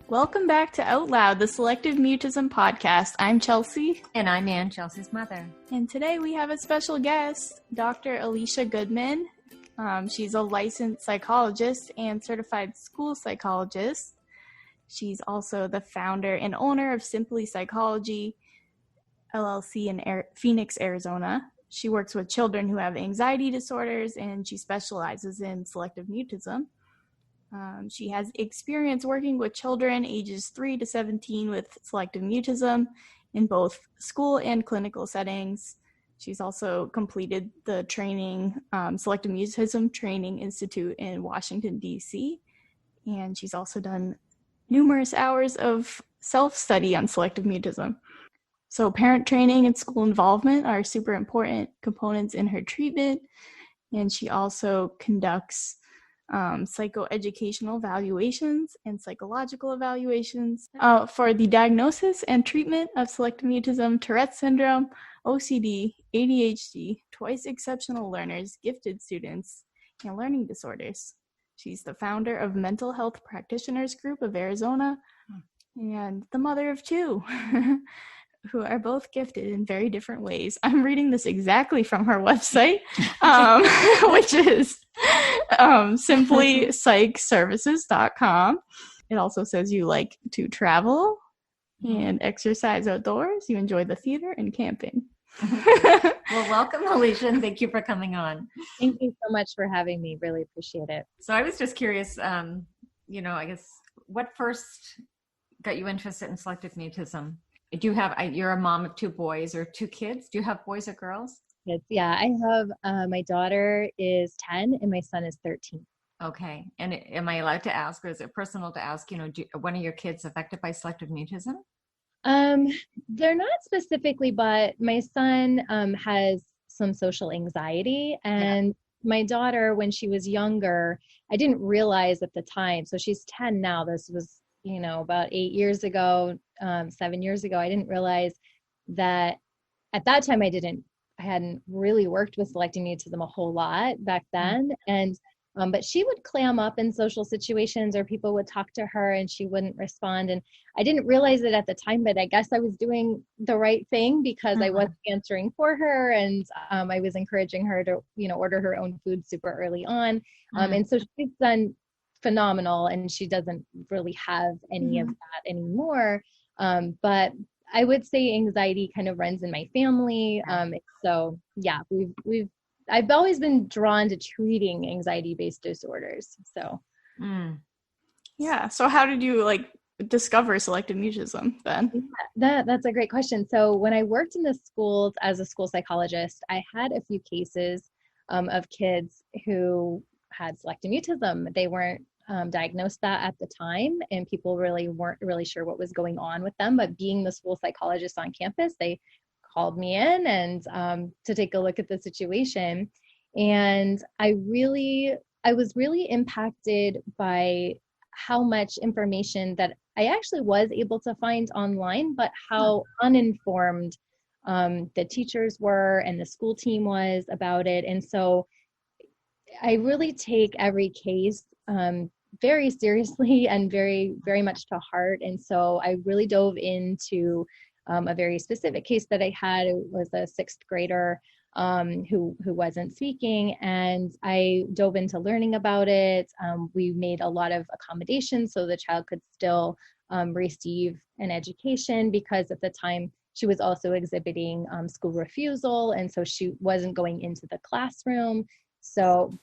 Welcome back to Out Loud, the Selective Mutism podcast. I'm Chelsea. And I'm Ann, Chelsea's mother. And today we have a special guest, Dr. Alicia Goodman. She's a licensed psychologist and certified school psychologist. She's also the founder and owner of Simply Psychology, LLC in Phoenix, Arizona. She works with children who have anxiety disorders, and she specializes in selective mutism. She has experience working with children ages 3 to 17 with selective mutism in both school and clinical settings. She's also completed the training, Selective Mutism Training Institute in Washington, D.C., and she's also done numerous hours of self-study on selective mutism. So parent training and school involvement are super important components in her treatment, and she also conducts psychoeducational evaluations and psychological evaluations for the diagnosis and treatment of selective mutism, Tourette syndrome, OCD, ADHD, twice exceptional learners, gifted students, and learning disorders. She's the founder of Mental Health Practitioners Group of Arizona and the mother of 2 who are both gifted in very different ways. I'm reading this exactly from her website, which is simplypsychservices.com. It also says you like to travel and exercise outdoors. You enjoy the theater and camping. Well, welcome, Alicia, and thank you for coming on. Thank you so much for having me. Really appreciate it. So I was just curious, I guess, what first got you interested in selective mutism? Do you have, you're a mom of 2 boys or 2 kids. Do you have boys or girls? Kids. Yeah, I have, my daughter is 10 and my son is 13. Okay. And am I allowed to ask, or is it personal to ask, one of your kids affected by selective mutism? They're not specifically, but my son has some social anxiety, and my daughter, when she was younger, I didn't realize at the time, so she's 10 now. This was, about 8 years ago, 7 years ago. I didn't realize that at that time I hadn't really worked with selective mutism a whole lot back then. And but she would clam up in social situations, or people would talk to her and she wouldn't respond. And I didn't realize it at the time, but I guess I was doing the right thing because I wasn't answering for her. And I was encouraging her to, order her own food super early on. And so she's done phenomenal, and she doesn't really have any of that anymore. But I would say anxiety kind of runs in my family. So yeah, I've always been drawn to treating anxiety-based disorders. So, yeah. So how did you discover selective mutism then? Yeah, that's a great question. So when I worked in the schools as a school psychologist, I had a few cases of kids who had selective mutism. They weren't diagnosed that at the time, and people really weren't really sure what was going on with them. But being the school psychologist on campus, they called me in and to take a look at the situation. And I was really impacted by how much information that I actually was able to find online, but how uninformed the teachers were and the school team was about it. And so I really take every case very seriously and very, very much to heart. And so I really dove into a very specific case that I had. It was a 6th grader who wasn't speaking, and I dove into learning about it. We made a lot of accommodations so the child could still receive an education, because at the time she was also exhibiting school refusal, and so she wasn't going into the classroom. So,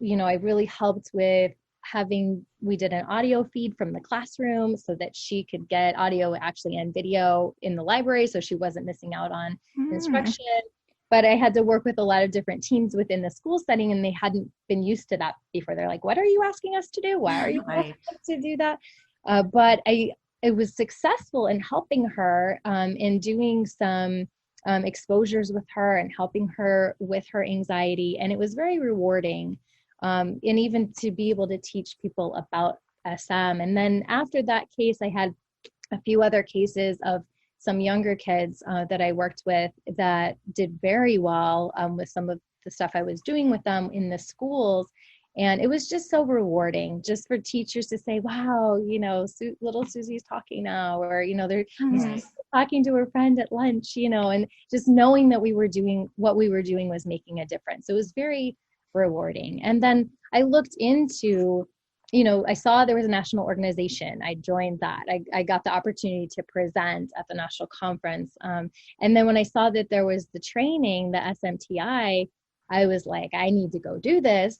I really helped with we did an audio feed from the classroom so that she could get audio actually and video in the library, so she wasn't missing out on instruction. But I had to work with a lot of different teams within the school setting, and they hadn't been used to that before. They're like, what are you asking us to do? Why are you asking us to do that? But I was successful in helping her in doing some exposures with her and helping her with her anxiety. And it was very rewarding. And even to be able to teach people about SM. And then after that case, I had a few other cases of some younger kids that I worked with that did very well with some of the stuff I was doing with them in the schools. And it was just so rewarding just for teachers to say, wow, little Susie's talking now, or, they're talking to her friend at lunch, and just knowing that what we were doing was making a difference. It was very rewarding. And then I looked into, I saw there was a national organization. I joined that. I got the opportunity to present at the national conference. And then when I saw that there was the training, the SMTI, I was like, I need to go do this.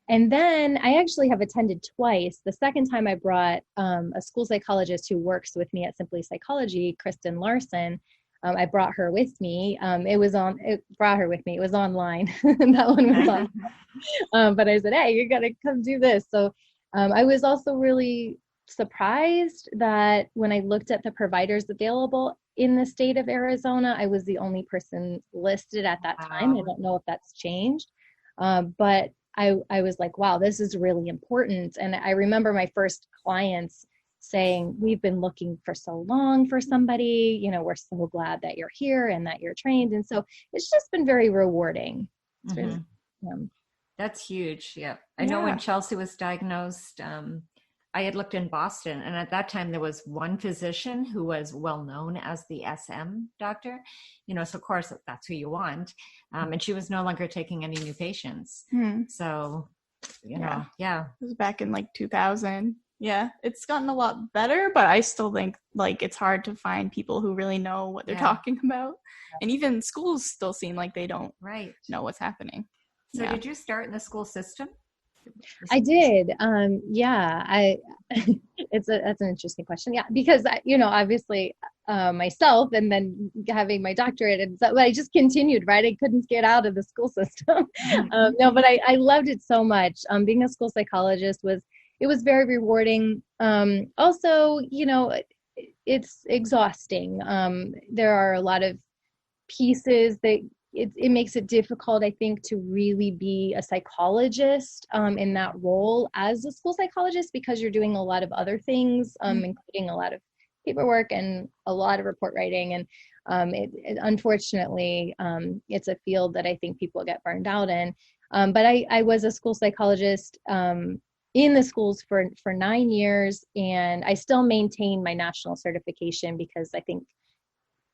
And then I actually have attended twice. The second time I brought a school psychologist who works with me at Simply Psychology, Kristen Larson. I brought her with me. It was online. That one was on. But I said, hey, you got to come do this. So I was also really surprised that when I looked at the providers available in the state of Arizona, I was the only person listed at that time. I don't know if that's changed. But I was like, wow, this is really important. And I remember my first clients saying, we've been looking for so long for somebody, we're so glad that you're here and that you're trained. And so it's just been very rewarding. It's really, That's huge. Yeah. I know when Chelsea was diagnosed, I had looked in Boston, and at that time there was one physician who was well known as the SM doctor, so of course that's who you want. And she was no longer taking any new patients. So, it was back in like 2000. Yeah, it's gotten a lot better, but I still think like it's hard to find people who really know what they're talking about. And even schools still seem like they don't know what's happening. So did you start in the school system? I did. That's an interesting question. Yeah, because obviously myself, and then having my doctorate, and so I just continued. Right, I couldn't get out of the school system. No, but I loved it so much. Being a school psychologist was very rewarding. Also, it's exhausting. There are a lot of pieces that it makes it difficult, I think, to really be a psychologist in that role as a school psychologist, because you're doing a lot of other things, including a lot of paperwork and a lot of report writing. And unfortunately, it's a field that I think people get burned out in. But I was a school psychologist in the schools for 9 years, and I still maintain my national certification because I think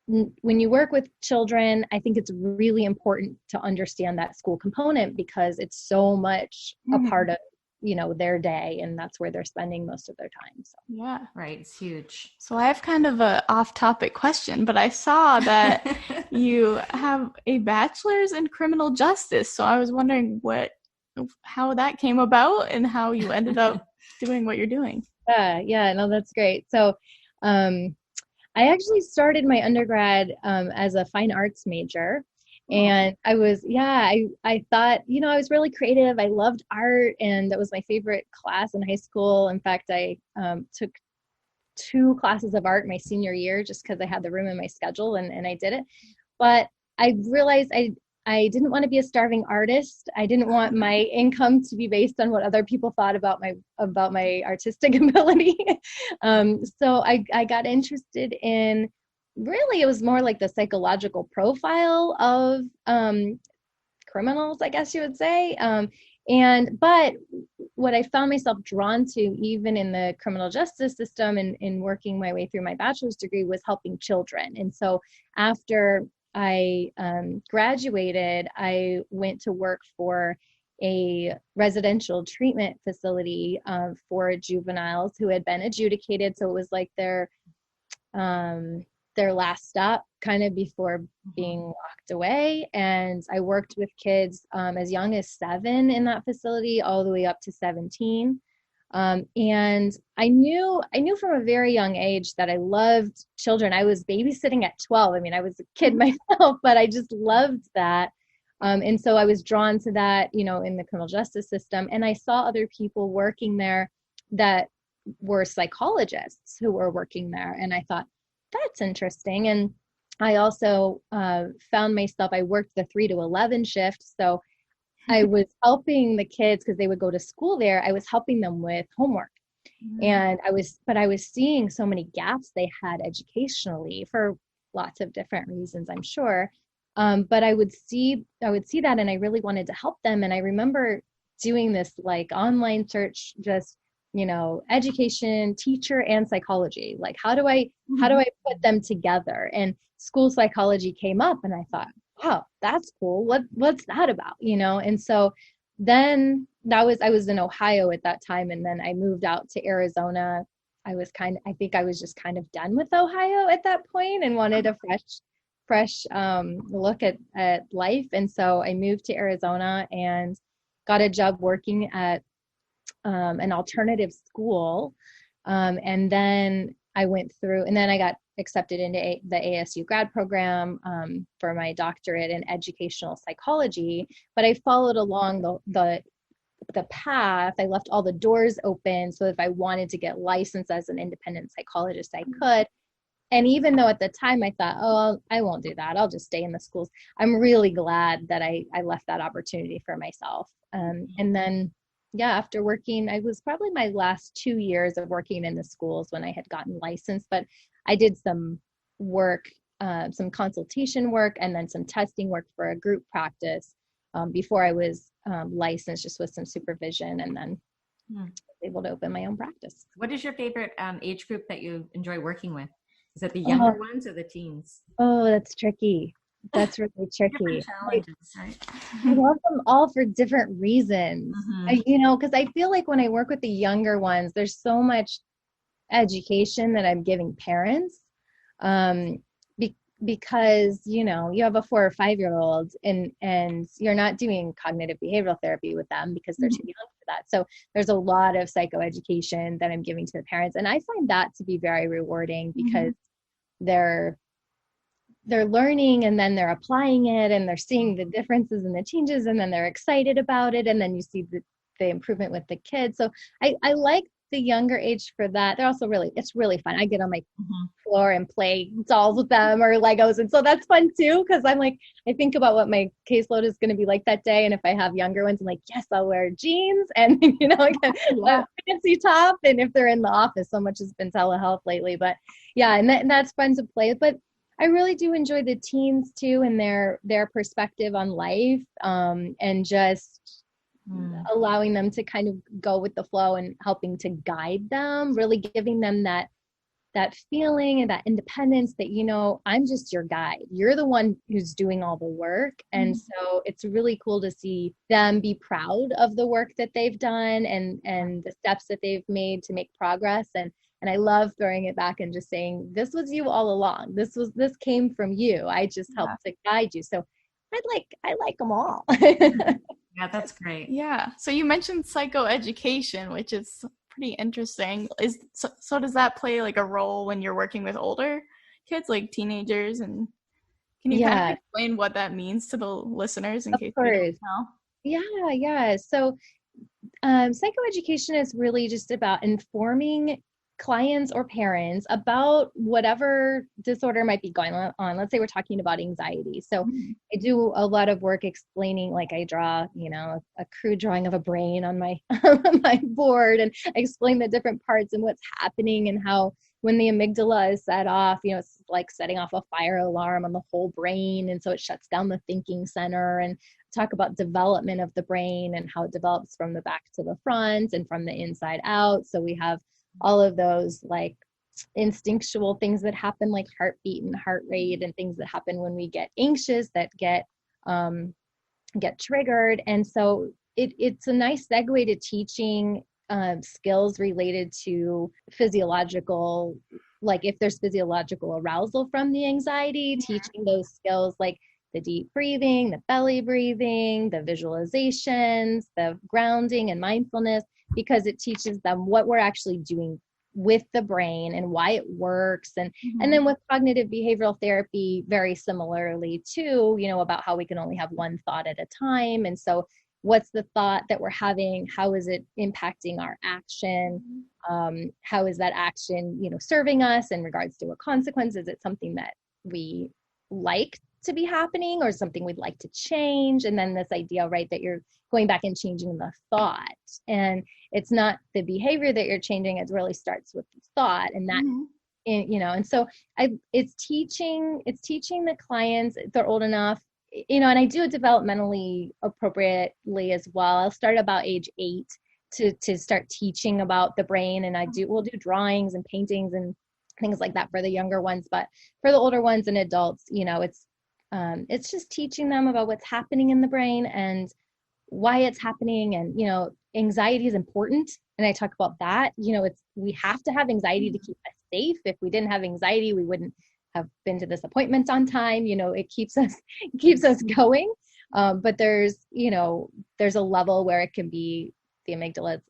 when you work with children, I think it's really important to understand that school component, because it's so much a part of, their day, and that's where they're spending most of their time. So yeah, right, it's huge. So I have kind of a off-topic question, but I saw that you have a bachelor's in criminal justice. So I was wondering how that came about and how you ended up doing what you're doing. No, that's great. So I actually started my undergrad as a fine arts major. And I was, I thought, I was really creative. I loved art, and that was my favorite class in high school. In fact, I took 2 classes of art my senior year just because I had the room in my schedule, and I did it. But I realized I didn't want to be a starving artist. I didn't want my income to be based on what other people thought about my artistic ability. So I got interested in, really, it was more like the psychological profile of criminals, I guess you would say. But what I found myself drawn to, even in the criminal justice system and in working my way through my bachelor's degree, was helping children. And so after I graduated, I went to work for a residential treatment facility for juveniles who had been adjudicated. So it was like their last stop kind of before being locked away. And I worked with kids as young as 7 in that facility all the way up to 17. And I knew from a very young age that I loved children. I was babysitting at 12. I mean, I was a kid myself, but I just loved that. And so I was drawn to that, in the criminal justice system. And I saw other people working there that were psychologists who were working there. And I thought, that's interesting. And I also found myself, I worked the 3 to 11 shift. So I was helping the kids because they would go to school there. I was helping them with homework. And I was seeing so many gaps they had educationally for lots of different reasons, I'm sure. But I would see that, and I really wanted to help them. And I remember doing this like online search, just, education, teacher, and psychology. Like, how do I put them together? And school psychology came up, and I thought, wow, that's cool. What's that about? And so then I was in Ohio at that time, and then I moved out to Arizona. I think I was just kind of done with Ohio at that point and wanted a fresh look at life. And so I moved to Arizona and got a job working at an alternative school. And then I went through, and then I got accepted into the ASU grad program for my doctorate in educational psychology. But I followed along the path. I left all the doors open, so if I wanted to get licensed as an independent psychologist, I could. And even though at the time I thought, oh, I won't do that, I'll just stay in the schools, I'm really glad that I left that opportunity for myself. And then, after working, I was probably my last 2 years of working in the schools when I had gotten licensed, but I did some work, some consultation work, and then some testing work for a group practice before I was licensed, just with some supervision, and then able to open my own practice. What is your favorite age group that you enjoy working with? Is it the younger ones or the teens? Oh, that's tricky. That's really tricky. Different challenges, right? I love them all for different reasons. Because I feel like when I work with the younger ones, there's so much education that I'm giving parents. Because, you have a 4 or 5 year old and you're not doing cognitive behavioral therapy with them because they're too young for that. So there's a lot of psychoeducation that I'm giving to the parents. And I find that to be very rewarding because they're learning, and then they're applying it, and they're seeing the differences and the changes, and then they're excited about it. And then you see the improvement with the kids. So I like the younger age for that. They're also it's really fun. I get on my floor and play dolls with them or Legos. And so that's fun too. Cause I'm like, I think about what my caseload is going to be like that day. And if I have younger ones, I'm like, yes, I'll wear jeans and, like a fancy top. And if they're in the office, so much has been telehealth lately, but and that's fun to play with. But I really do enjoy the teens too, and their perspective on life, and just allowing them to kind of go with the flow and helping to guide them, really giving them that feeling and that independence that, I'm just your guide. You're the one who's doing all the work. And so it's really cool to see them be proud of the work that they've done and the steps that they've made to make progress. And I love throwing it back and just saying, this was you all along. This came from you. I just helped to guide you. So I like them all. Yeah, that's great. Yeah. So you mentioned psychoeducation, which is pretty interesting. So does that play like a role when you're working with older kids, like teenagers? And can you kind of explain what that means to the listeners in case they don't know? Yeah. So psychoeducation is really just about informing clients or parents about whatever disorder might be going on. Let's say we're talking about anxiety. So I do a lot of work explaining, like I draw, a crude drawing of a brain on my my board, and I explain the different parts and what's happening, and how when the amygdala is set off, it's like setting off a fire alarm on the whole brain. And so it shuts down the thinking center, and talk about development of the brain and how it develops from the back to the front and from the inside out. So we have all of those like instinctual things that happen, like heartbeat and heart rate, and things that happen when we get anxious that get triggered. And so it's a nice segue to teaching skills related to physiological, like if there's physiological arousal from the anxiety, teaching those skills like the deep breathing, the belly breathing, the visualizations, the grounding and mindfulness, because it teaches them what we're actually doing with the brain and why it works. And then with cognitive behavioral therapy, very similarly too, about how we can only have one thought at a time. And so what's the thought that we're having? How is it impacting our action? How is that action, serving us in regards to a consequence? Is it something that we like to be happening or something we'd like to change? And then this idea, right, that you're going back and changing the thought, and it's not the behavior that you're changing. It really starts with the thought, and that, and so it's teaching the clients, if they're old enough, and I do it developmentally appropriately as well. I'll start about age 8 to start teaching about the brain, and we'll do drawings and paintings and things like that for the younger ones. But for the older ones and adults, it's just teaching them about what's happening in the brain and why it's happening. And, anxiety is important. And I talk about that, we have to have anxiety to keep us safe. If we didn't have anxiety, we wouldn't have been to this appointment on time. It keeps us going. But there's a level where it can be the amygdala is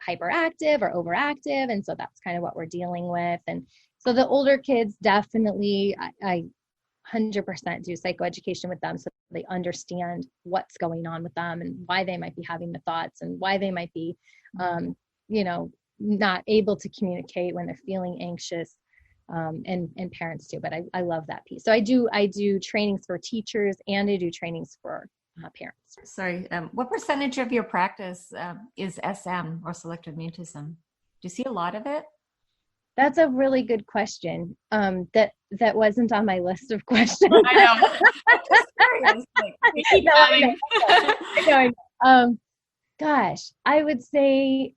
hyperactive or overactive. And so that's kind of what we're dealing with. And so the older kids, definitely, I 100% do psychoeducation with them so they understand what's going on with them and why they might be having the thoughts and why they might be, not able to communicate when they're feeling anxious, and parents too. But I love that piece. So I do trainings for teachers and I do trainings for parents. Sorry, what percentage of your practice is SM or selective mutism? Do you see a lot of it? That's a really good question. That wasn't on my list of questions. I know. Gosh, I would say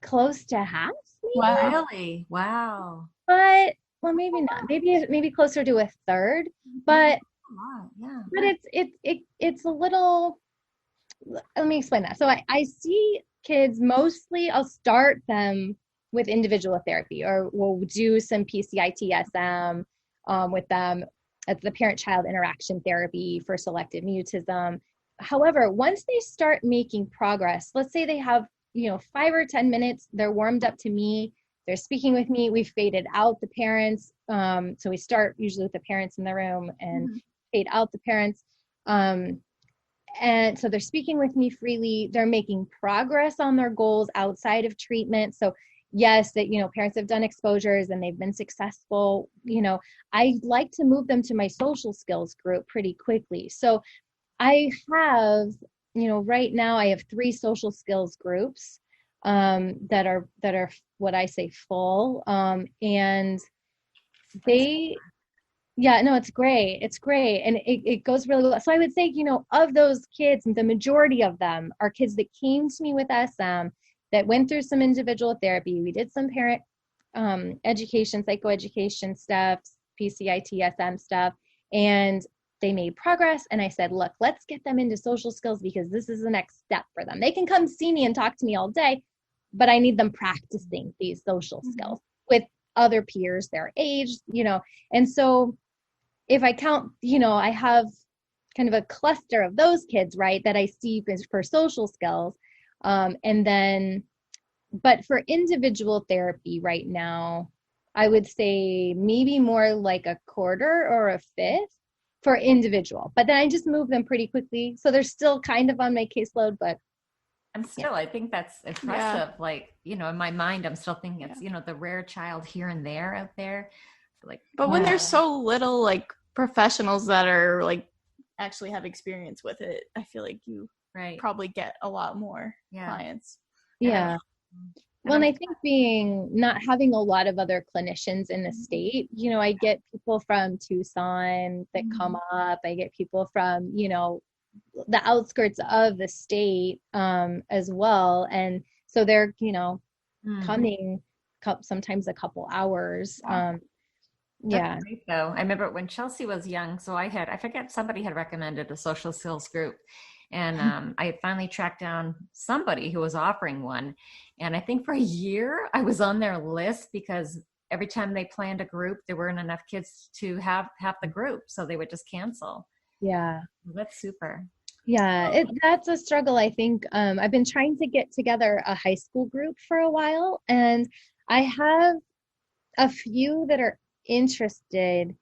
close to half. Maybe. Wow. Really? Wow. But maybe not. Maybe closer to a third. But yeah. But it's a little. Let me explain that. So I see kids mostly. I'll start them with individual therapy, or we'll do some PCIT-SM with them as the parent-child interaction therapy for selective mutism. However, once they start making progress, let's say they have 5 or 10 minutes, they're warmed up to me, they're speaking with me, we've faded out the parents. So we start usually with the parents in the room and fade out the parents. And so they're speaking with me freely, they're making progress on their goals outside of treatment. So yes, that, parents have done exposures and they've been successful. I like to move them to my social skills group pretty quickly. So I have, right now I have 3 social skills groups that are what I say full. And it's great. It's great. And it goes really well. So I would say, of those kids, the majority of them are kids that came to me with SM, that went through some individual therapy. We did some parent education, psychoeducation stuff, PCIT-SM stuff, and they made progress. And I said, look, let's get them into social skills because this is the next step for them. They can come see me and talk to me all day, but I need them practicing these social skills with other peers their age, And so if I count, I have kind of a cluster of those kids, right, that I see for social skills. And then, but for individual therapy right now, I would say maybe more like a quarter or a fifth for individual, but then I just move them pretty quickly. So they're still kind of on my caseload, but I think that's impressive. Yeah. Like, in my mind, I'm still thinking it's, the rare child here and there out there. But when there's so little like professionals that are like actually have experience with it, I feel like you probably get a lot more clients. Yeah. Well, and I think not having a lot of other clinicians in the state, I get people from Tucson that come up. I get people from, the outskirts of the state as well. And so they're, coming sometimes a couple hours. That's great, though. I remember when Chelsea was young, so I forget, somebody had recommended a social skills group. And I had finally tracked down somebody who was offering one. And I think for a year, I was on their list because every time they planned a group, there weren't enough kids to have the group. So they would just cancel. Yeah. That's super. Yeah, that's a struggle, I think. I've been trying to get together a high school group for a while. And I have a few that are interested,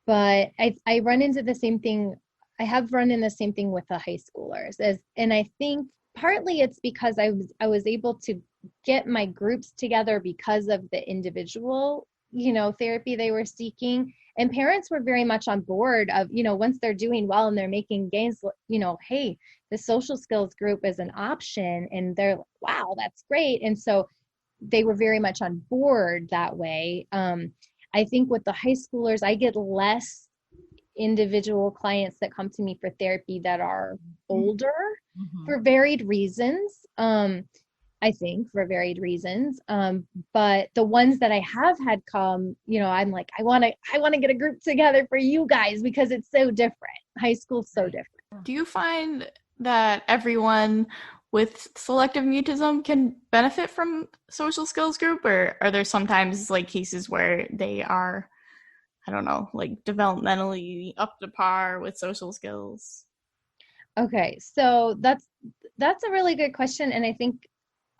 but I run into the same thing. I have run in the same thing with the high schoolers, and I think partly it's because I was able to get my groups together because of the individual, therapy they were seeking, and parents were very much on board of, once they're doing well and they're making gains, hey, the social skills group is an option, and they're like, wow, that's great, and so they were very much on board that way. I think with the high schoolers, I get less individual clients that come to me for therapy that are older for varied reasons. I think for varied reasons. But the ones that I have had come, I'm like, I want to get a group together for you guys because it's so different. High school's so different. Do you find that everyone with selective mutism can benefit from social skills group, or are there sometimes like cases where they are, I don't know, like developmentally up to par with social skills? Okay, so that's a really good question, and I think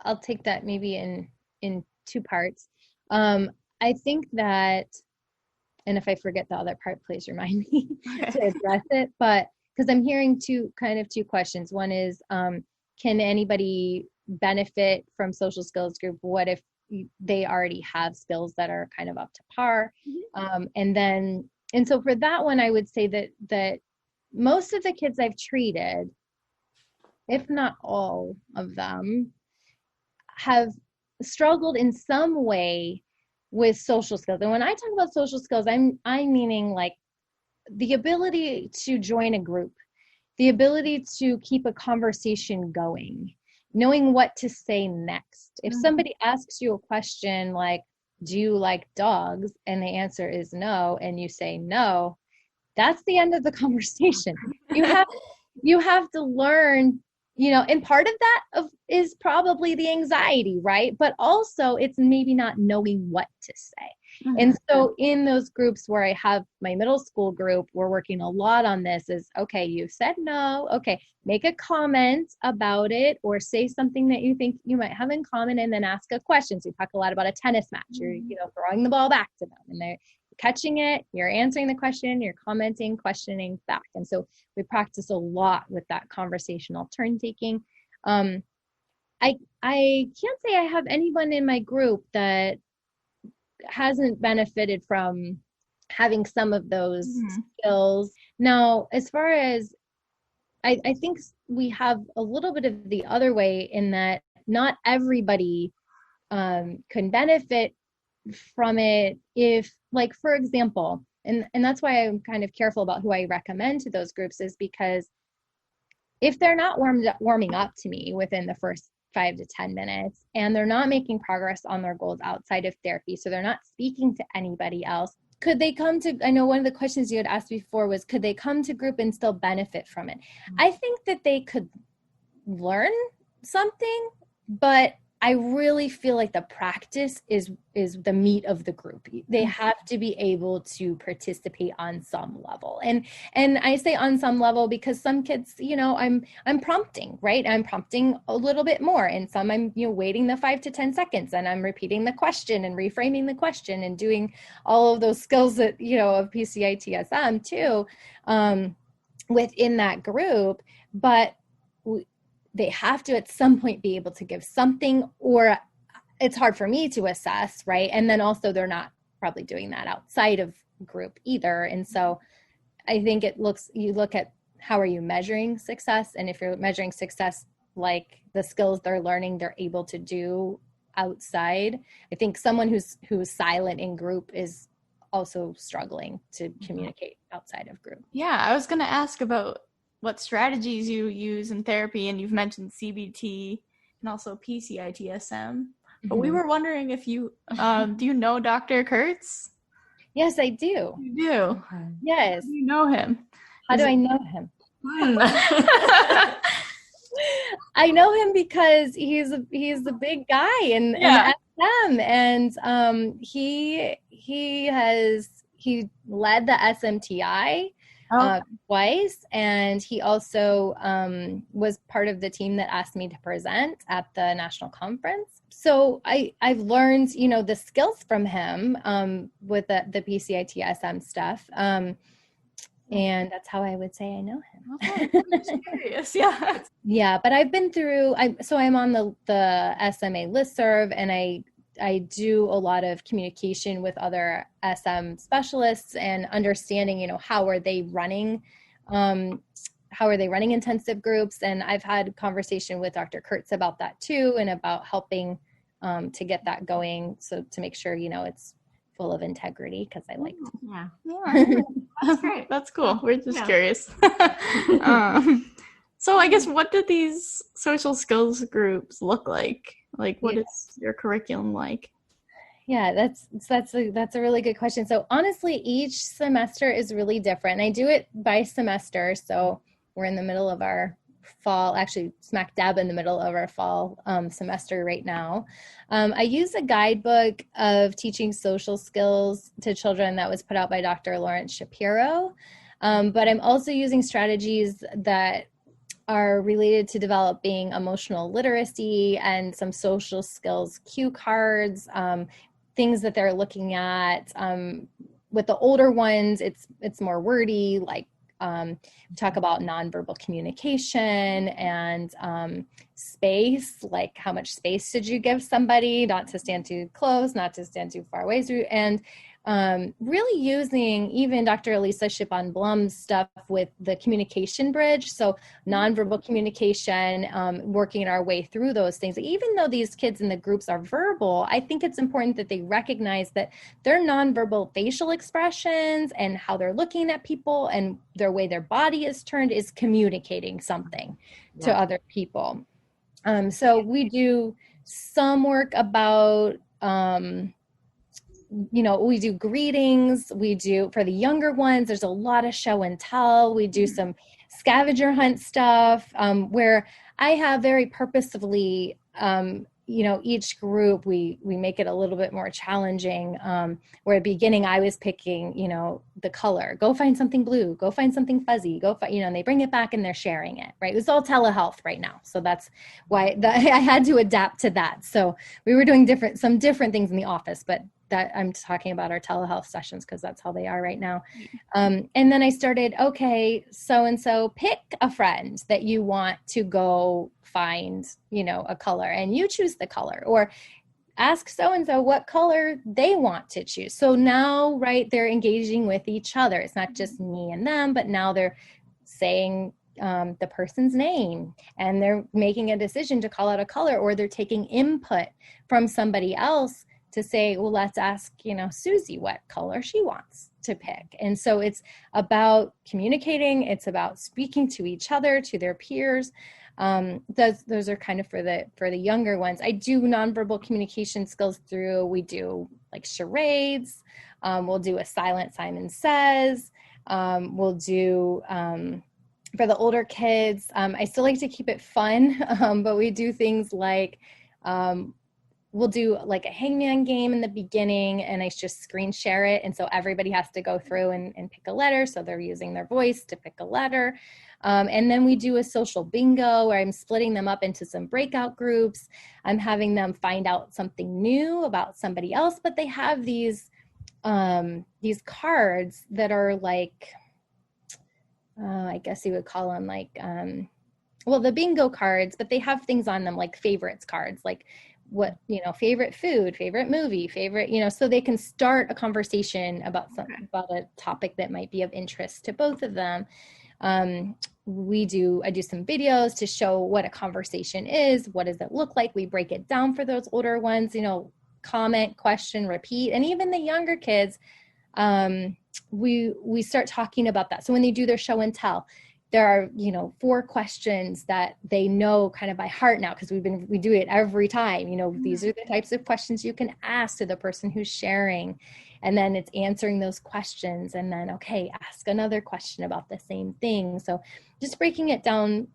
I'll take that maybe in two parts. I think that, and if I forget the other part, please remind me to address it. But because I'm hearing two questions. One is, can anybody benefit from social skills group? What if they already have skills that are kind of up to par? And so for that one, I would say that most of the kids I've treated, if not all of them, have struggled in some way with social skills. And when I talk about social skills, I'm meaning like the ability to join a group, the ability to keep a conversation going, knowing what to say next. If somebody asks you a question like, do you like dogs? And the answer is no, and you say no, that's the end of the conversation. You have to learn, and part of that is probably the anxiety, right? But also it's maybe not knowing what to say. And so in those groups where I have my middle school group, we're working a lot on this is, okay, you said no. Okay, make a comment about it or say something that you think you might have in common and then ask a question. So we talk a lot about a tennis match. You're, throwing the ball back to them and they're catching it, you're answering the question, you're commenting, questioning back. And so we practice a lot with that conversational turn taking. I can't say I have anyone in my group that hasn't benefited from having some of those skills. Now, as far as I think we have a little bit of the other way in that not everybody can benefit from it if, like, for example, and that's why I'm kind of careful about who I recommend to those groups, is because if they're not warming up to me within the first 5 to 10 minutes and they're not making progress on their goals outside of therapy, so they're not speaking to anybody else, could they come to, I know one of the questions you had asked before was, could they come to group and still benefit from it? I think that they could learn something, but I really feel like the practice is the meat of the group. They have to be able to participate on some level. And I say on some level because some kids, I'm prompting, right? I'm prompting a little bit more. And some I'm, waiting the 5 to 10 seconds and I'm repeating the question and reframing the question and doing all of those skills that, of PCITSM too, within that group. But they have to at some point be able to give something, or it's hard for me to assess, right? And then also they're not probably doing that outside of group either. And so I think you look at how are you measuring success, and if you're measuring success like the skills they're learning they're able to do outside, I think someone who's silent in group is also struggling to communicate outside of group. Yeah, I was going to ask about what strategies you use in therapy, and you've mentioned CBT and also PCITSM. But we were wondering if you, do you know Dr. Kurtz? Yes, I do. You do? Okay. Yes. You know him. How do I know him? I know him because he's a big guy in SM, and he led the SMTI twice, and he also was part of the team that asked me to present at the national conference. So I've learned the skills from him with the PCIT-SM stuff, and that's how I would say I know him. Okay, I'm just curious. Yeah, but I've been through. I'm on the SMA listserv, and I do a lot of communication with other SM specialists and understanding, how are they running intensive groups. And I've had conversation with Dr. Kurtz about that too, and about helping to get that going. So to make sure, it's full of integrity, because I like to. Yeah. That's great. That's cool. We're just Yeah. curious. So I guess, what do these social skills groups look like? Like, what is your curriculum like? Yeah, that's a really good question. So honestly, each semester is really different. I do it by semester. So we're in the middle of our fall, actually smack dab in the middle of our fall semester right now. I use a guidebook of teaching social skills to children that was put out by Dr. Lawrence Shapiro. But I'm also using strategies that are related to developing emotional literacy and some social skills cue cards, things that they're looking at. With the older ones, it's more wordy, like talk about nonverbal communication and space, like how much space did you give somebody, not to stand too close, not to stand too far away, and really using even Dr. Elisa Shipon-Blum's stuff with the communication bridge. So nonverbal communication, working our way through those things. Even though these kids in the groups are verbal, I think it's important that they recognize that their nonverbal facial expressions and how they're looking at people and their way their body is turned is communicating something to other people. So we do some work about, we do greetings. We do, for the younger ones, there's a lot of show and tell. We do some scavenger hunt stuff, where I have very purposefully, each group, we make it a little bit more challenging, where at the beginning I was picking, the color, go find something blue, go find something fuzzy, and they bring it back and they're sharing it, right? It's all telehealth right now. So that's why I had to adapt to that. So we were doing some different things in the office, but that I'm talking about our telehealth sessions because that's how they are right now. And then I started, okay, so-and-so, pick a friend that you want to go find, a color, and you choose the color, or ask so-and-so what color they want to choose. So now, right, they're engaging with each other. It's not just me and them, but now they're saying the person's name, and they're making a decision to call out a color, or they're taking input from somebody else to say, well, let's ask, Susie what color she wants to pick. And so it's about communicating. It's about speaking to each other, to their peers. Those are kind of for the younger ones. I do nonverbal communication skills we do like charades. We'll do a silent Simon Says. We'll do, for the older kids, I still like to keep it fun, but we do things like, we'll do like a Hangman Game in the beginning, and I just screen share it. And so everybody has to go through and pick a letter. So they're using their voice to pick a letter. And then we do a social bingo where I'm splitting them up into some breakout groups. I'm having them find out something new about somebody else, but they have these cards that are like, I guess you would call them like, the bingo cards, but they have things on them like favorites cards, like what, favorite food, favorite movie, favorite, so they can start a conversation about about a topic that might be of interest to both of them. I do some videos to show what a conversation is. What does it look like? We break it down for those older ones, comment, question, repeat. And even the younger kids, we start talking about that. So when they do their show and tell, there are, 4 questions that they know kind of by heart now, because we do it every time. These are the types of questions you can ask to the person who's sharing. And then it's answering those questions. And then, okay, ask another question about the same thing. So just breaking it down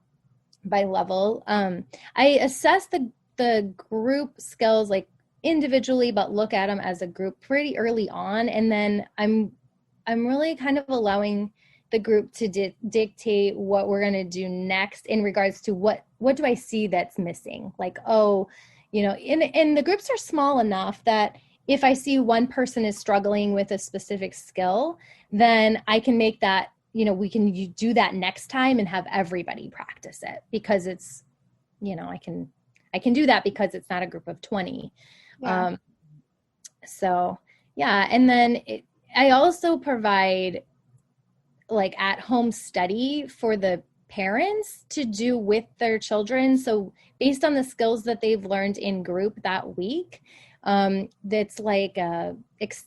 by level. I assess the group skills like individually, but look at them as a group pretty early on. And then I'm really kind of allowing the group to dictate what we're going to do next in regards to what do I see that's missing? Like, and the groups are small enough that if I see one person is struggling with a specific skill, then I can make that, we can do that next time and have everybody practice it, because it's, I can do that because it's not a group of 20. Yeah. And then I also provide like at-home study for the parents to do with their children. So based on the skills that they've learned in group that week, that's like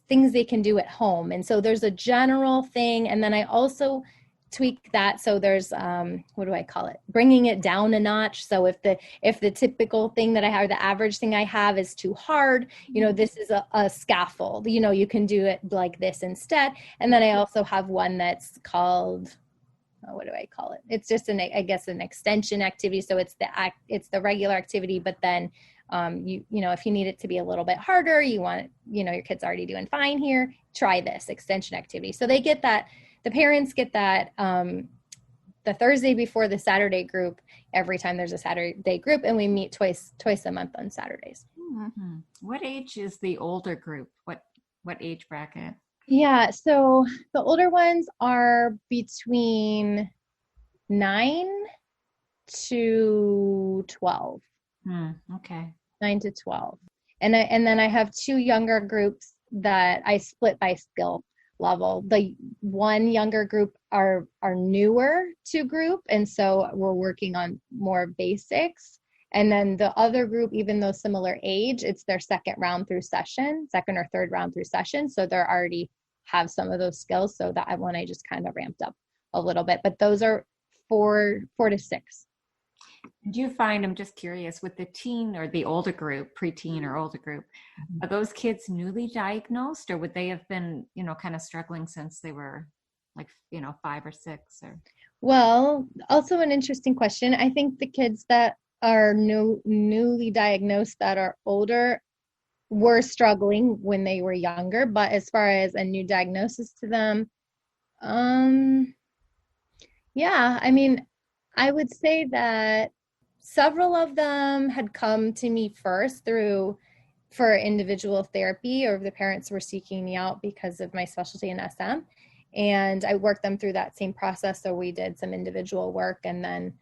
things they can do at home. And so there's a general thing. And then I also tweak that. So there's, what do I call it? Bringing it down a notch. So if the typical thing that I have, the average thing I have is too hard, this is a scaffold, you can do it like this instead. And then I also have one that's called, what do I call it? It's just an extension activity. So it's the regular activity, but then if you need it to be a little bit harder, you want, your kid's already doing fine here, try this extension activity. So they get that, the parents get that the Thursday before the Saturday group, every time there's a Saturday group, and we meet twice a month on Saturdays. Mm-hmm. What age is the older group? What age bracket? Yeah, so the older ones are between 9 to 12. Okay. 9 to 12. And then I have two younger groups that I split by skill level. The one younger group are newer to group, and so we're working on more basics. And then the other group, even though similar age, it's their second or third round through session. So they're already have some of those skills. So that one I just kind of ramped up a little bit, but those are 4 to 6. Do you find, I'm just curious, with the teen or the older group, preteen or older group, are those kids newly diagnosed, or would they have been, kind of struggling since they were like, 5 or 6? Or? Well, also an interesting question. I think the kids that are newly diagnosed that are older were struggling when they were younger, but as far as a new diagnosis to them, yeah, I mean, I would say that several of them had come to me first for individual therapy, or the parents were seeking me out because of my specialty in SM. And I worked them through that same process. So we did some individual work and then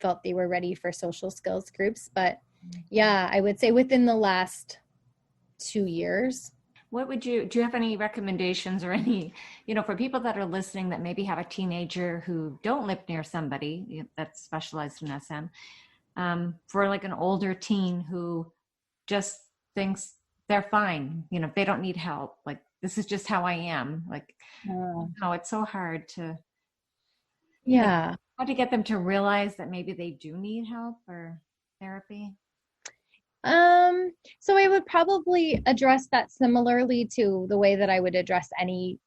felt they were ready for social skills groups. But yeah, I would say within the last 2 years. Do you have any recommendations or any, for people that are listening that maybe have a teenager who don't live near somebody that's specialized in SM, for like an older teen who just thinks they're fine, they don't need help, like this is just how I am, like, it's so hard to, how to get them to realize that maybe they do need help or therapy? So I would probably address that similarly to the way that I would address any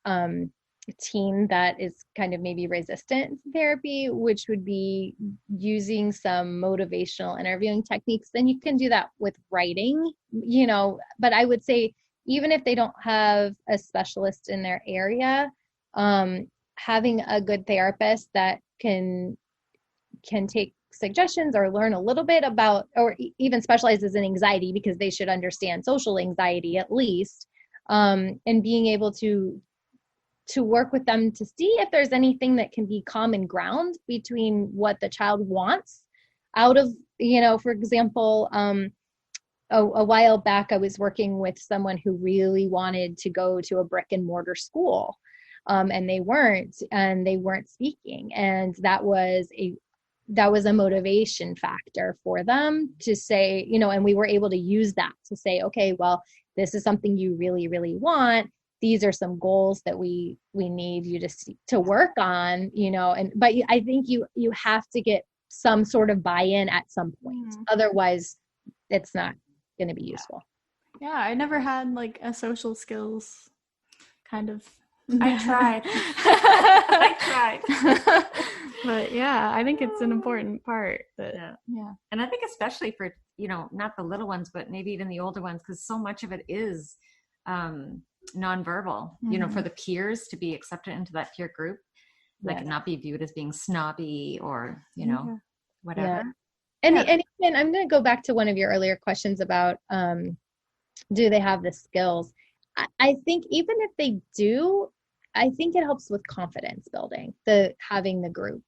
teen that is kind of maybe resistant to therapy, which would be using some motivational interviewing techniques. Then you can do that with writing, but I would say even if they don't have a specialist in their area, having a good therapist that can take suggestions or learn a little bit about, or even specializes in anxiety, because they should understand social anxiety at least, and being able to work with them to see if there's anything that can be common ground between what the child wants out of, for example, a while back I was working with someone who really wanted to go to a brick and mortar school, and they weren't speaking, and that was a motivation factor for them to say, and we were able to use that to say, okay, well, this is something you really, really want. These are some goals that we need you to work on, but I think you have to get some sort of buy-in at some point. Otherwise it's not going to be useful. Yeah. I never had like a social skills kind of. I tried. But yeah, I think it's an important part. Yeah. And I think especially for, not the little ones, but maybe even the older ones, because so much of it is nonverbal, for the peers to be accepted into that peer group, like not be viewed as being snobby or, whatever. Yeah. And I'm going to go back to one of your earlier questions about, do they have the skills? I think even if they do, I think it helps with confidence building, having the group,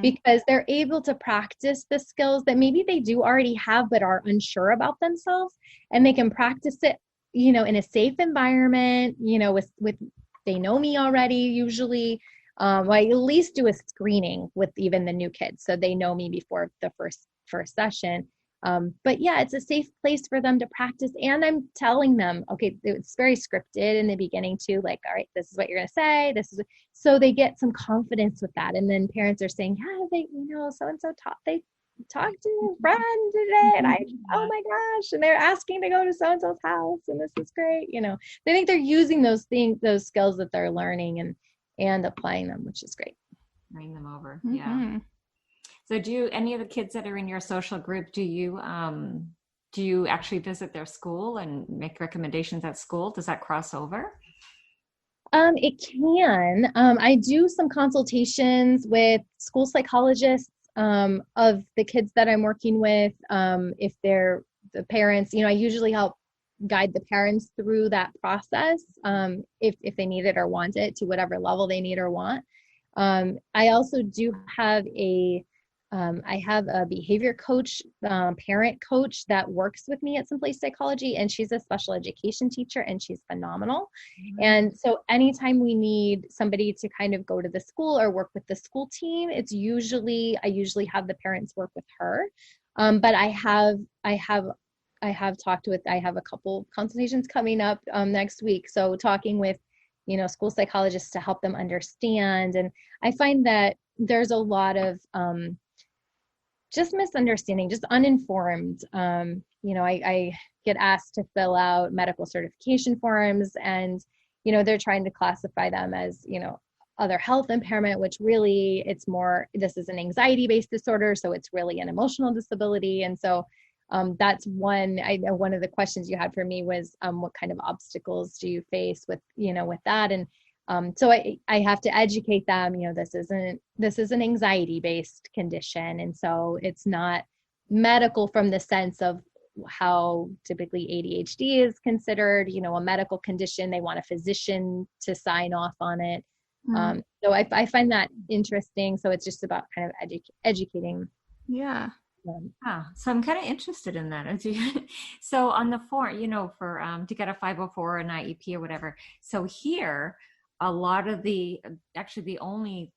because they're able to practice the skills that maybe they do already have, but are unsure about themselves. And they can practice it, in a safe environment, with they know me already, usually, I at least do a screening with even the new kids. So they know me before the first session. But yeah, it's a safe place for them to practice. And I'm telling them, okay, it's very scripted in the beginning too, like, all right, this is what you're going to say. So they get some confidence with that. And then parents are saying, yeah, so-and-so they talked to a friend today and oh my gosh, and they're asking to go to so-and-so's house and this is great. They think they're using those skills that they're learning and applying them, which is great. Bring them over. Mm-hmm. Yeah. So do any of the kids that are in your social group, do you actually visit their school and make recommendations at school? Does that cross over? It can. I do some consultations with school psychologists of the kids that I'm working with. If they're the parents, I usually help guide the parents through that process if they need it or want it to whatever level they need or want. I also do have I have a behavior coach, parent coach that works with me at Someplace Psychology, and she's a special education teacher and she's phenomenal. Mm-hmm. And so anytime we need somebody to kind of go to the school or work with the school team, I usually have the parents work with her. But I have talked with, I have a couple consultations coming up next week. So talking with, school psychologists to help them understand. And I find that there's a lot of, just misunderstanding, just uninformed. I get asked to fill out medical certification forms and, they're trying to classify them as, other health impairment, which really this is an anxiety-based disorder. So it's really an emotional disability. And so that's one of the questions you had for me was, what kind of obstacles do you face with that? And so I have to educate them, this is an anxiety-based condition. And so it's not medical from the sense of how typically ADHD is considered, a medical condition. They want a physician to sign off on it. Mm-hmm. So I find that interesting. So it's just about kind of educating. Yeah. So I'm kind of interested in that. So on the form, for to get a 504 or an IEP or whatever. So here, a lot of the only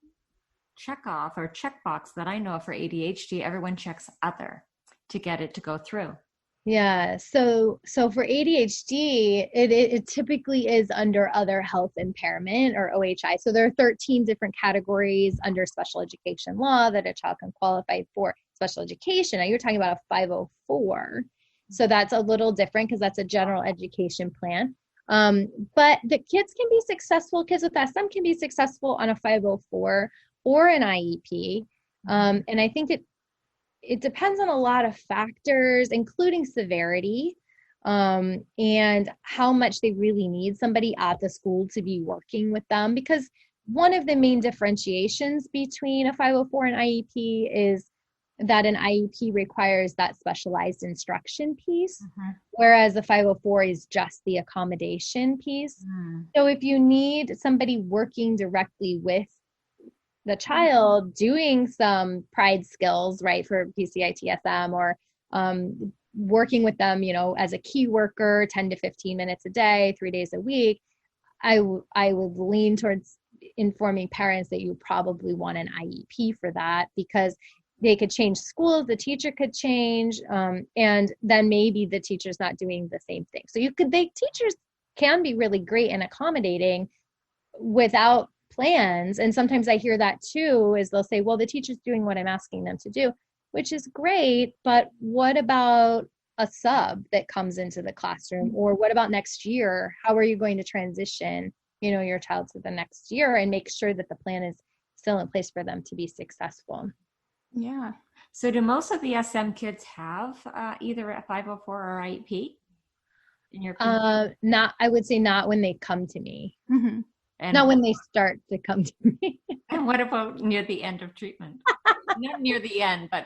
checkoff or checkbox that I know of for ADHD, everyone checks other to get it to go through. Yeah. So for ADHD, it typically is under other health impairment or OHI. So there are 13 different categories under special education law that a child can qualify for special education. Now you're talking about a 504. So that's a little different because that's a general education plan. But the kids can be successful, kids with SM can be successful on a 504 or an IEP. And I think it depends on a lot of factors, including severity, and how much they really need somebody at the school to be working with them. Because one of the main differentiations between a 504 and IEP is that an IEP requires that specialized instruction piece, whereas a 504 is just the accommodation piece. So if you need somebody working directly with the child, doing some pride skills, right, for PCITSM, or working with them, as a key worker, 10 to 15 minutes a day, 3 days a week, I would lean towards informing parents that you probably want an IEP for that, because they could change schools, the teacher could change, and then maybe the teacher's not doing the same thing. So teachers can be really great and accommodating without plans. And sometimes I hear that too, is they'll say, well, the teacher's doing what I'm asking them to do, which is great, but what about a sub that comes into the classroom? Or what about next year? How are you going to transition, your child to the next year and make sure that the plan is still in place for them to be successful? Yeah. So do most of the SM kids have either a 504 or IEP in your opinion? I would say not when they come to me. Mm-hmm. And not when they start to come to me. And what about near the end of treatment? Not near the end, but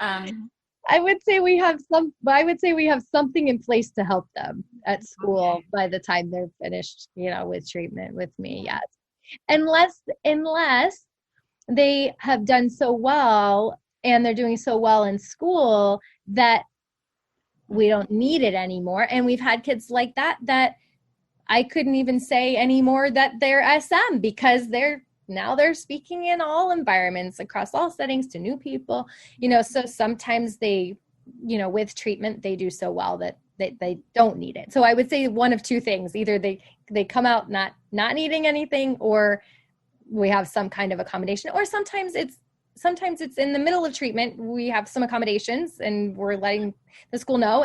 I would say we have something in place to help them at school by the time they're finished, with treatment with me. Yes. Unless they have done so well and they're doing so well in school that we don't need it anymore. And we've had kids like that I couldn't even say anymore that they're SM, because they're speaking in all environments across all settings to new people, so sometimes they with treatment, they do so well that they don't need it. So I would say one of two things: either they come out not needing anything, or we have some kind of accommodation, or sometimes it's in the middle of treatment, we have some accommodations and we're letting the school know.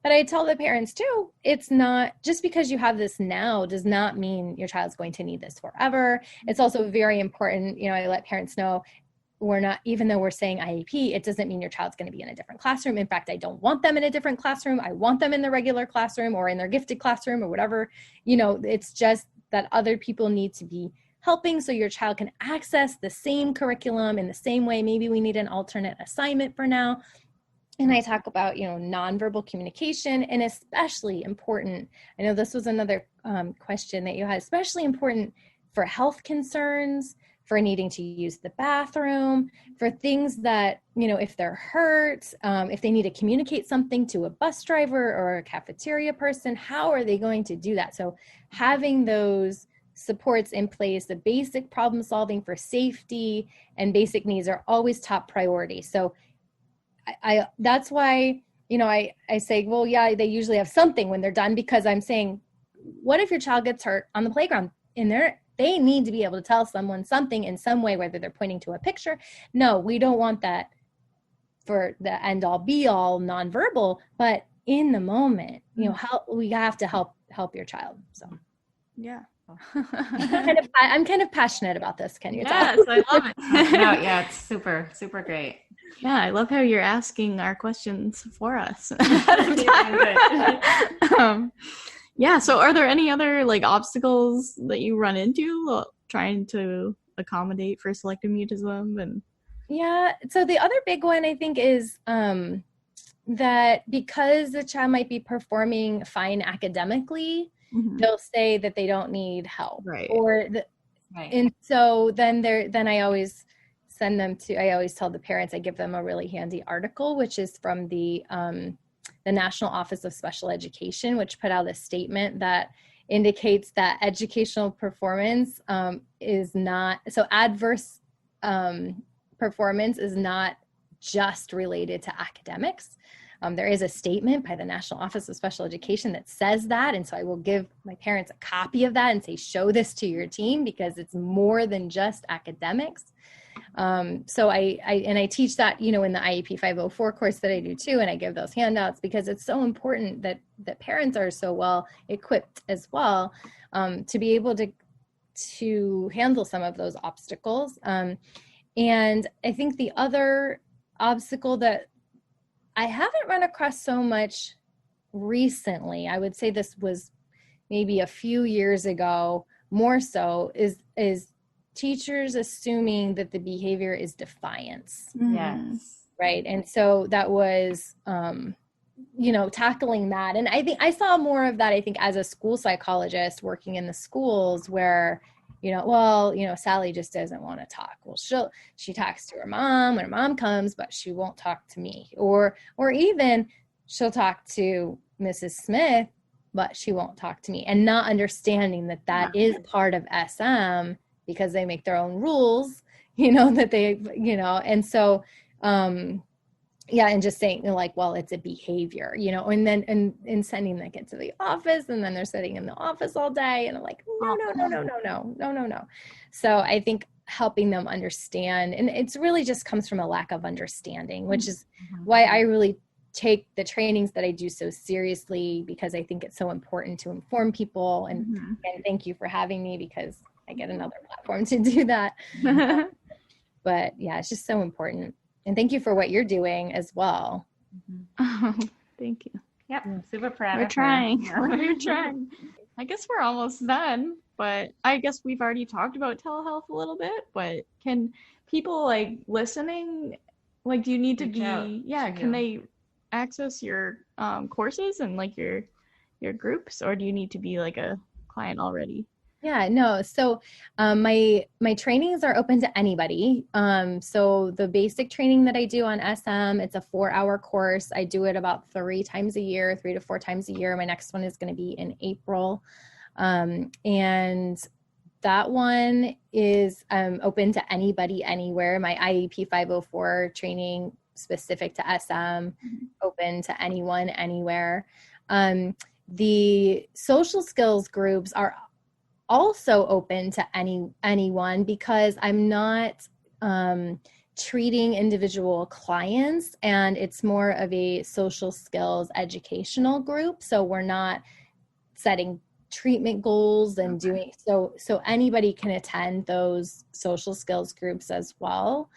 But I tell the parents too, it's not just because you have this now does not mean your child's going to need this forever. It's also very important, I let parents know, we're not, even though we're saying IEP, it doesn't mean your child's going to be in a different classroom. In fact, I don't want them in a different classroom. I want them in the regular classroom or in their gifted classroom or whatever. It's just that other people need to be helping so your child can access the same curriculum in the same way. Maybe we need an alternate assignment for now. And I talk about, nonverbal communication, and especially important. I know this was another question that you had, especially important for health concerns, for needing to use the bathroom, for things that, if they're hurt, if they need to communicate something to a bus driver or a cafeteria person, how are they going to do that? So having those supports in place, the basic problem solving for safety and basic needs are always top priority. So I that's why, I say, well, yeah, they usually have something when they're done, because I'm saying, what if your child gets hurt on the playground they need to be able to tell someone something in some way, whether they're pointing to a picture. No, we don't want that for the end all be all nonverbal, but in the moment, we have to help your child. So, yeah. I'm kind of passionate about this. Can you tell? Yes, I love it. No, yeah, it's super, super great. Yeah, I love how you're asking our questions for us. Yeah, so are there any other obstacles that you run into trying to accommodate for selective mutism? And yeah, so the other big one I think is that because the child might be performing fine academically, they'll say that they don't need help, right? And so then I always send them to. I always tell the parents, I give them a really handy article, which is from the National Office of Special Education, which put out a statement that indicates that educational performance is not so adverse. Performance is not just related to academics. There is a statement by the National Office of Special Education that says that. And so I will give my parents a copy of that and say, show this to your team, because it's more than just academics. So I teach that, in the IEP 504 course that I do too. And I give those handouts because it's so important that parents are so well equipped as well to be able to handle some of those obstacles. And I think the other obstacle that I haven't run across so much recently, I would say this was maybe a few years ago, more so, is teachers assuming that the behavior is defiance. Yes. Right. And so that was, tackling that. And I think I saw more of that, I think, as a school psychologist working in the schools where, Sally just doesn't want to talk. Well, she talks to her mom when her mom comes, but she won't talk to me. Or even she'll talk to Mrs. Smith, but she won't talk to me. And not understanding that is part of SM, because they make their own rules, that they, and so, and just saying well, it's a behavior, and then, and sending the kid to the office, and then they're sitting in the office all day. And I'm like, no. So I think helping them understand, and it's really just comes from a lack of understanding, which is why I really take the trainings that I do so seriously, because I think it's so important to inform people. And thank you for having me, because I get another platform to do that. But yeah, it's just so important. And thank you for what you're doing as well. Oh, thank you. Yep, super proud. We're trying. We're trying. I guess we're almost done, but I guess we've already talked about telehealth a little bit, but can people listening, do you need to be, can they access your courses and your groups, or do you need to be a client already? Yeah, no. So my trainings are open to anybody. So the basic training that I do on SM, it's a 4-hour course. I do it about 3 to 4 times a year. My next one is going to be in April. And that one is open to anybody, anywhere. My IEP 504 training specific to SM, open to anyone, anywhere. The social skills groups are also open to anyone because I'm not treating individual clients, and it's more of a social skills educational group. So we're not setting treatment goals and doing so anybody can attend those social skills groups as well.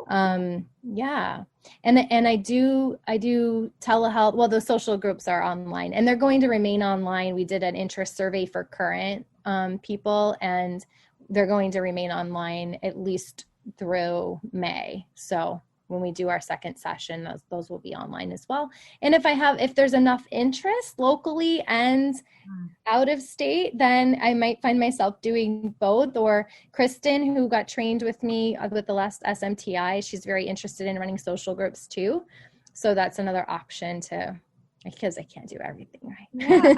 And I do telehealth. Well, those social groups are online and they're going to remain online. We did an interest survey for current people, and they're going to remain online at least through May. So when we do our second session, those will be online as well. And if there's enough interest locally and out of state, then I might find myself doing both. Or Kristen, who got trained with me with the last SMTI, she's very interested in running social groups too. So that's another option because I can't do everything, right? Yeah.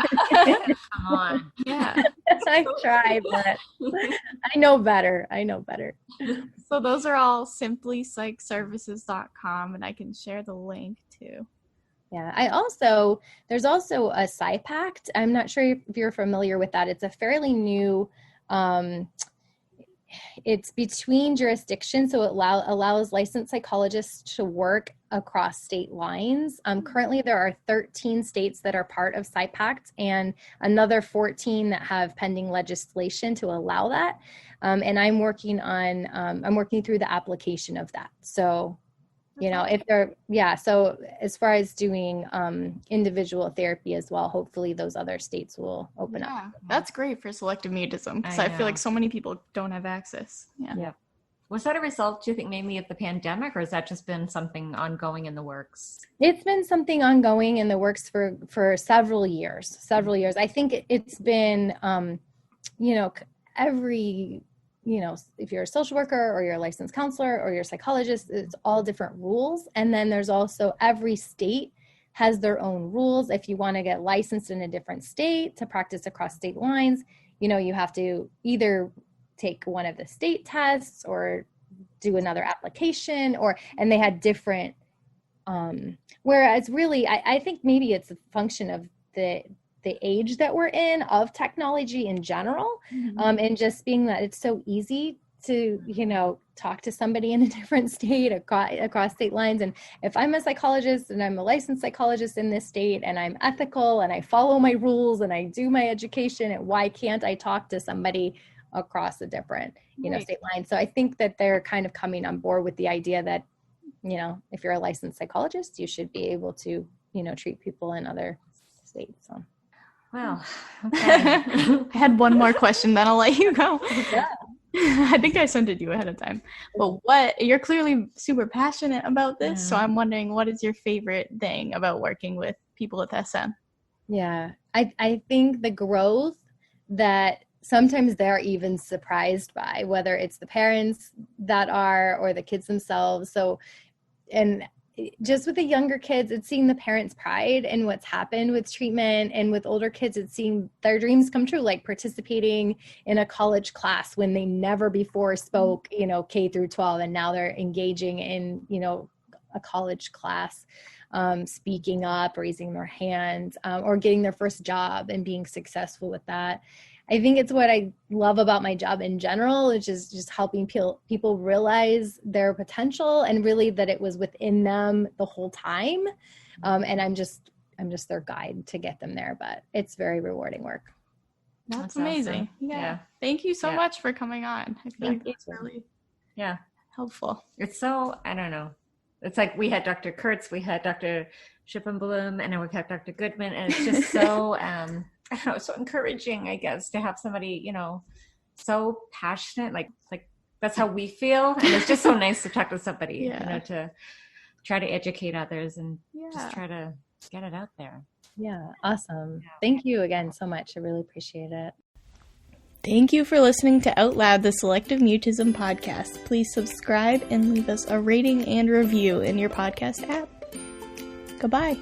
Come on. Yeah. I try, but I know better. So those are all simplypsychservices.com, and I can share the link too. Yeah. There's also a PsyPact. I'm not sure if you're familiar with that. It's a fairly new, it's between jurisdictions, so it allows licensed psychologists to work across state lines. Currently, there are 13 states that are part of PsyPact and another 14 that have pending legislation to allow that. And I'm working through the application of that. So, so as far as doing individual therapy as well, hopefully those other states will open up. That's great for selective mutism, because I feel like so many people don't have access. Yeah. Was that a result, do you think, mainly of the pandemic, or has that just been something ongoing in the works? It's been something ongoing in the works for several years. I think it's been, if you're a social worker or you're a licensed counselor or you're a psychologist, it's all different rules. And then there's also every state has their own rules. If you want to get licensed in a different state to practice across state lines, you have to either take one of the state tests or do another application, and they had different, whereas really, I think maybe it's a function of the age that we're in, of technology in general, and just being that it's so easy to, talk to somebody in a different state across state lines. And if I'm a psychologist and I'm a licensed psychologist in this state and I'm ethical and I follow my rules and I do my education, and why can't I talk to somebody across a different, state line? So I think that they're kind of coming on board with the idea that, if you're a licensed psychologist, you should be able to, treat people in other states. So. Wow. Okay. I had one more question, then I'll let you go. Yeah. I think I sent it to you ahead of time. But you're clearly super passionate about this, so I'm wondering, what is your favorite thing about working with people with SM? Yeah, I think the growth that sometimes they're even surprised by, whether it's the parents that are or the kids themselves. So, and just with the younger kids, it's seeing the parents' pride in what's happened with treatment, and with older kids, it's seeing their dreams come true, like participating in a college class when they never before spoke, K through 12, and now they're engaging in, a college class, speaking up, raising their hand, or getting their first job and being successful with that. I think it's what I love about my job in general, which is just helping people realize their potential, and really that it was within them the whole time. And I'm just their guide to get them there, but it's very rewarding work. That's amazing. Awesome. Yeah. Thank you so much for coming on. I feel like it's really helpful. It's so, I don't know. It's like we had Dr. Kurtz, we had Dr. Schippenblum, and then we had Dr. Goodman, and it's just so, I don't know, so encouraging, I guess, to have somebody, so passionate, like that's how we feel. And it's just so nice to talk to somebody, to try to educate others and just try to get it out there. Yeah. Awesome. Yeah. Thank you again so much. I really appreciate it. Thank you for listening to Out Loud, the Selective Mutism podcast. Please subscribe and leave us a rating and review in your podcast app. Goodbye.